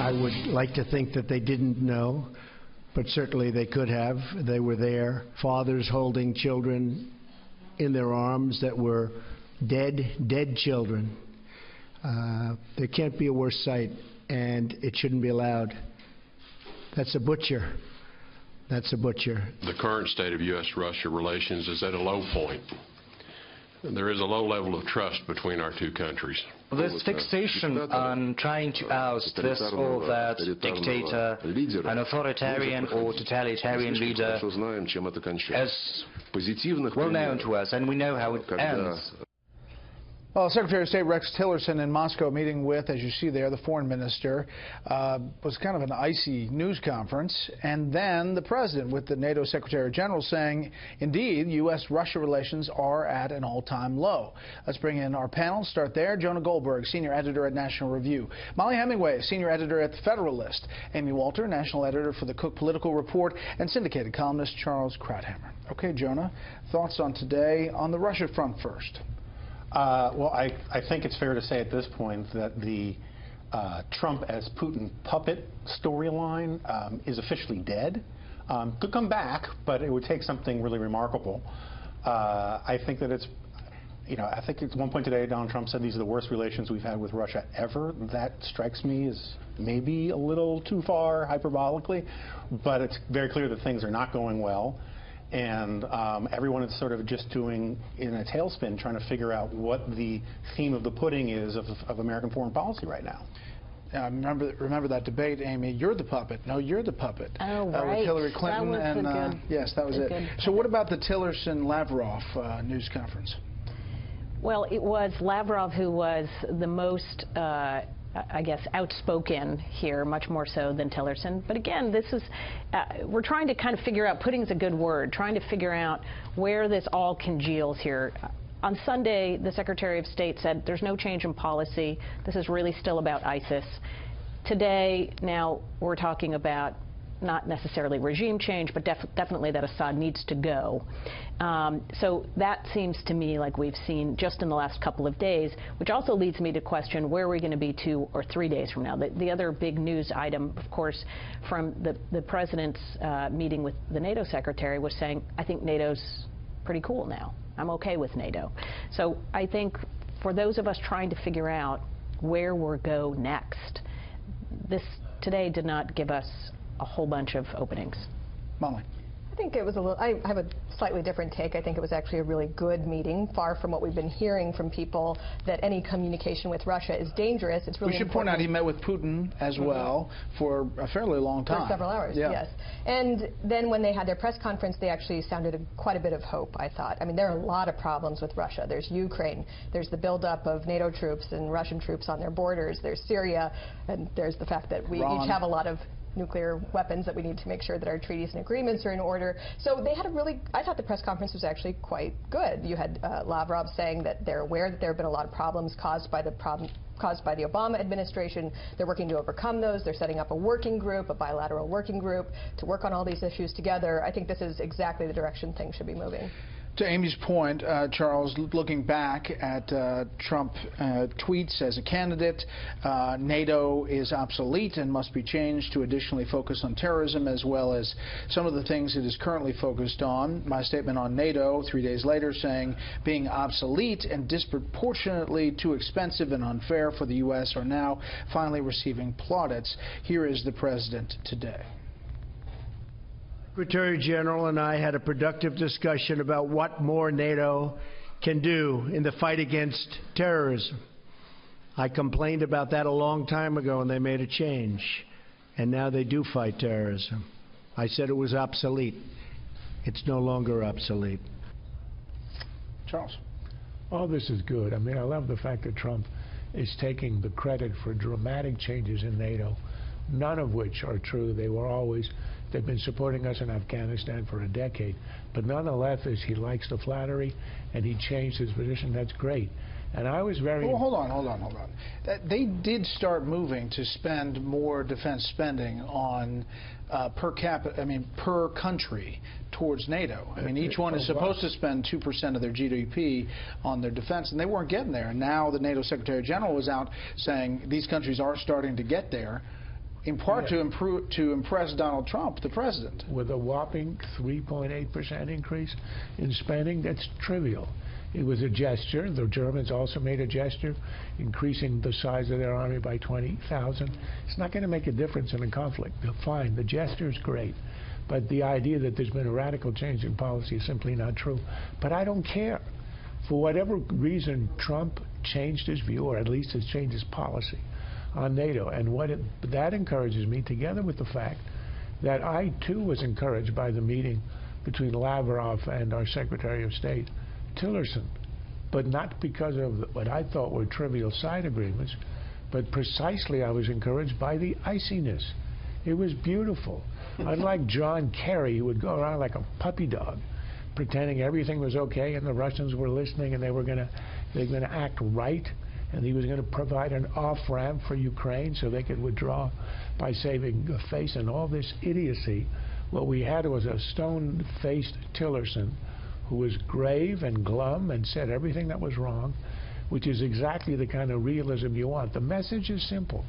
I would like to think that they didn't know, but certainly they could have. They were there, fathers holding children in their arms that were dead children. There can't be a worse sight, and it shouldn't be allowed. That's a butcher. That's a butcher. The current state of U.S.-Russia relations is at a low point. There is a low level of trust between our two countries. This fixation on trying to oust this or that dictator, an authoritarian or totalitarian leader, is well known to us, and we know how it ends. Well, Secretary of State Rex Tillerson in Moscow meeting with, as you see there, the foreign minister. Was kind of an icy news conference. And then the president with the NATO Secretary General saying, indeed, U.S.-Russia relations are at an all-time low. Let's bring in our panel. Start there. Jonah Goldberg, senior editor at National Review. Molly Hemingway, senior editor at The Federalist. Amy Walter, national editor for the Cook Political Report. And syndicated columnist Charles Krauthammer. Okay, Jonah, thoughts on today on the Russia front first? Well, I think it's fair to say at this point that the Trump as Putin puppet storyline is officially dead. Could come back, but it would take something really remarkable. I think that it's, I think at one point today, Donald Trump said these are the worst relations we've had with Russia ever. That strikes me as maybe a little too far hyperbolically, but it's very clear that things are not going well. And everyone is sort of just doing in a tailspin, trying to figure out what the theme of the pudding is of American foreign policy right now. Remember that debate, Amy. You're the puppet. No, you're the puppet. Oh, right. With Hillary Clinton. That was and yes, that was it. So what about the Tillerson-Lavrov news conference? Well, it was Lavrov who was the most I guess, outspoken here, much more so than Tillerson. But again, this is, we're trying to kind of figure out, putting is a good word, trying to figure out where this all congeals here. On Sunday, the Secretary of State said there's no change in policy. This is really still about ISIS. Today, now, we're talking about not necessarily regime change, but definitely that Assad needs to go. So that seems to me like we've seen just in the last couple of days, which also leads me to question where are we going to be 2 or 3 days from now. The other big news item, of course, from the president's meeting with the NATO secretary was saying, I think NATO's pretty cool now. I'm okay with NATO. So I think for those of us trying to figure out where we'll go next, this today did not give us a whole bunch of openings. Molly. I think it was a little, I have a slightly different take. I think it was actually a really good meeting, far from what we've been hearing from people that any communication with Russia is dangerous. It's really We should point out he met with Putin as well for a fairly long time. For several hours, yes. And then when they had their press conference, they actually sounded quite a bit of hope, I thought. I mean, there are a lot of problems with Russia. There's Ukraine, there's the buildup of NATO troops and Russian troops on their borders, there's Syria, and there's the fact that we each have a lot of nuclear weapons that we need to make sure that our treaties and agreements are in order. So they had a really, I thought the press conference was actually quite good. You had Lavrov saying that they're aware that there have been a lot of problems caused by the Obama administration. They're working to overcome those. They're setting up a working group, a bilateral working group, to work on all these issues together. I think this is exactly the direction things should be moving. To Amy's point, Charles, looking back at Trump tweets as a candidate, NATO is obsolete and must be changed to additionally focus on terrorism as well as some of the things it is currently focused on. My statement on NATO 3 days later saying being obsolete and disproportionately too expensive and unfair for the U.S. are now finally receiving plaudits. Here is the president today. Secretary General and I had a productive discussion about what more NATO can do in the fight against terrorism. I complained about that a long time ago, and they made a change. And now they do fight terrorism. I said it was obsolete. It's no longer obsolete. Charles. All this is good. I mean, I love the fact that Trump is taking the credit for dramatic changes in NATO, none of which are true. They've been supporting us in Afghanistan for a decade. But nonetheless, he likes the flattery, and he changed his position. That's great. And I was very... Well, hold on. They did start moving to spend more defense spending on per country towards NATO. I mean, each one is supposed to spend 2% of their GDP on their defense, and they weren't getting there. And now the NATO Secretary General was out saying these countries are starting to get there. in part to impress Donald Trump, the president. With a whopping 3.8% increase in spending, that's trivial. It was a gesture. The Germans also made a gesture, increasing the size of their army by 20,000. It's not going to make a difference in a conflict. Fine, the gesture is great. But the idea that there's been a radical change in policy is simply not true. But I don't care. For whatever reason, Trump changed his view, or at least has changed his policy on NATO. And that encourages me, together with the fact that I, too, was encouraged by the meeting between Lavrov and our Secretary of State, Tillerson, but not because of what I thought were trivial side agreements, but precisely I was encouraged by the iciness. It was beautiful. Unlike John Kerry, who would go around like a puppy dog, pretending everything was okay and the Russians were listening and they were going to act right, and he was going to provide an off-ramp for Ukraine so they could withdraw by saving face and all this idiocy. What we had was a stone-faced Tillerson who was grave and glum and said everything that was wrong, which is exactly the kind of realism you want. The message is simple.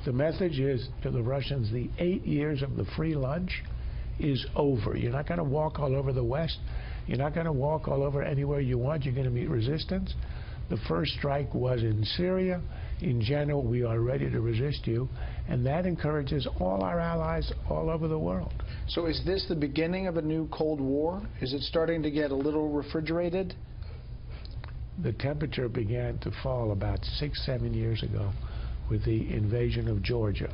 The message is to the Russians, the 8 years of the free lunch is over. You're not going to walk all over the West. You're not going to walk all over anywhere you want. You're going to meet resistance. The first strike was in Syria. In general, we are ready to resist you. And that encourages all our allies all over the world. So is this the beginning of a new Cold War? Is it starting to get a little refrigerated? The temperature began to fall about 6-7 years ago with the invasion of Georgia.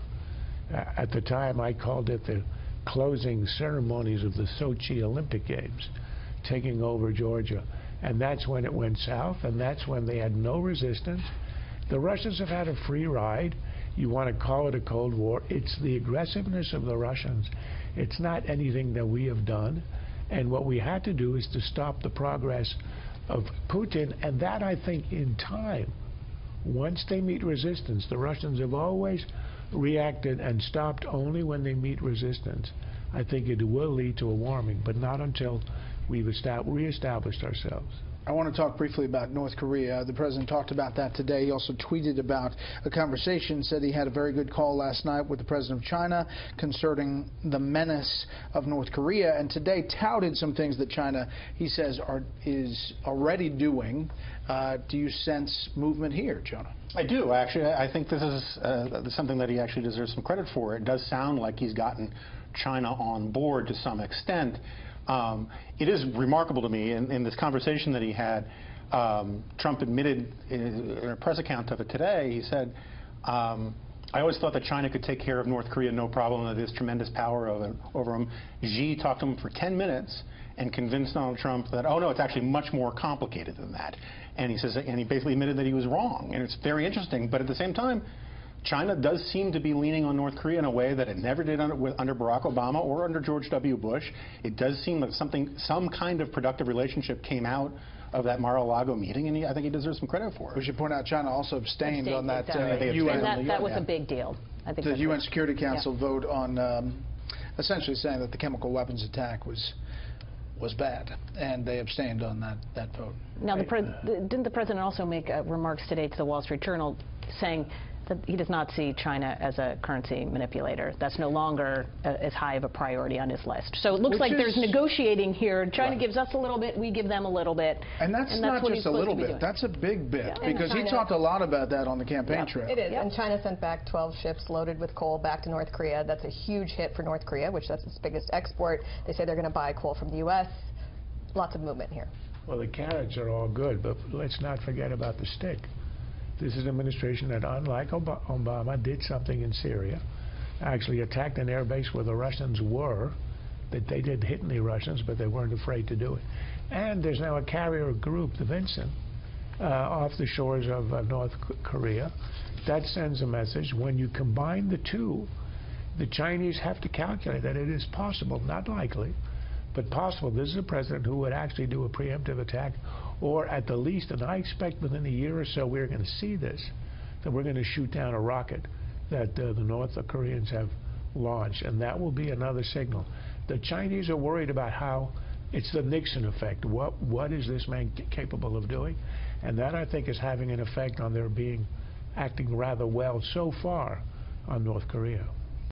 At the time, I called it the closing ceremonies of the Sochi Olympic Games, taking over Georgia. And that's when it went south, and that's when they had no resistance. The Russians have had a free ride. You want to call it a Cold War. It's the aggressiveness of the Russians. It's not anything that we have done. And what we had to do is to stop the progress of Putin, and that, I think, in time, once they meet resistance, the Russians have always reacted and stopped only when they meet resistance. I think it will lead to a warming, but not until we've reestablished ourselves. I want to talk briefly about North Korea. The president talked about that today. He also tweeted about a conversation, said he had a very good call last night with the president of China concerning the menace of North Korea, and today touted some things that China, he says, is already doing. Do you sense movement here, Jonah? I do, actually. I think this is something that he actually deserves some credit for. It does sound like he's gotten China on board to some extent. It is remarkable to me, in this conversation that he had, Trump admitted in a press account of it today, he said, I always thought that China could take care of North Korea no problem, that there's tremendous power over him. Xi talked to him for 10 minutes and convinced Donald Trump that, oh no, it's actually much more complicated than that. And he says, and he basically admitted that he was wrong. And it's very interesting, but at the same time, China does seem to be leaning on North Korea in a way that it never did under Barack Obama or under George W. Bush. It does seem like some kind of productive relationship came out of that Mar-a-Lago meeting, and I think he deserves some credit for it. We should point out China also abstained on that UN. That was a big deal. I think the UN Security Council vote on essentially saying that the chemical weapons attack was bad, and they abstained on that vote. Now, didn't the president also make remarks today to the Wall Street Journal saying that he does not see China as a currency manipulator? That's no longer as high of a priority on his list. So it looks like there's negotiating here. China gives us a little bit, we give them a little bit. And that's not just a little bit, that's a big bit, because he talked a lot about that on the campaign trail. It is, and China sent back 12 ships loaded with coal back to North Korea. That's a huge hit for North Korea, which that's its biggest export. They say they're going to buy coal from the U.S. Lots of movement here. Well, the carrots are all good, but let's not forget about the stick. This is an administration that, unlike Obama, did something in Syria, actually attacked an air base where the Russians were, that they did hit any Russians, but they weren't afraid to do it. And there's now a carrier group, the Vincent, off the shores of North Korea. That sends a message. When you combine the two, the Chinese have to calculate that it is possible, not likely, but possible. This is a president who would actually do a preemptive attack, or at the least, and I expect within a year or so we're going to see this, that we're going to shoot down a rocket that the North Koreans have launched, and that will be another signal. The Chinese are worried about how it's the Nixon effect. What is this man capable of doing? And that, I think, is having an effect on their acting rather well so far on North Korea.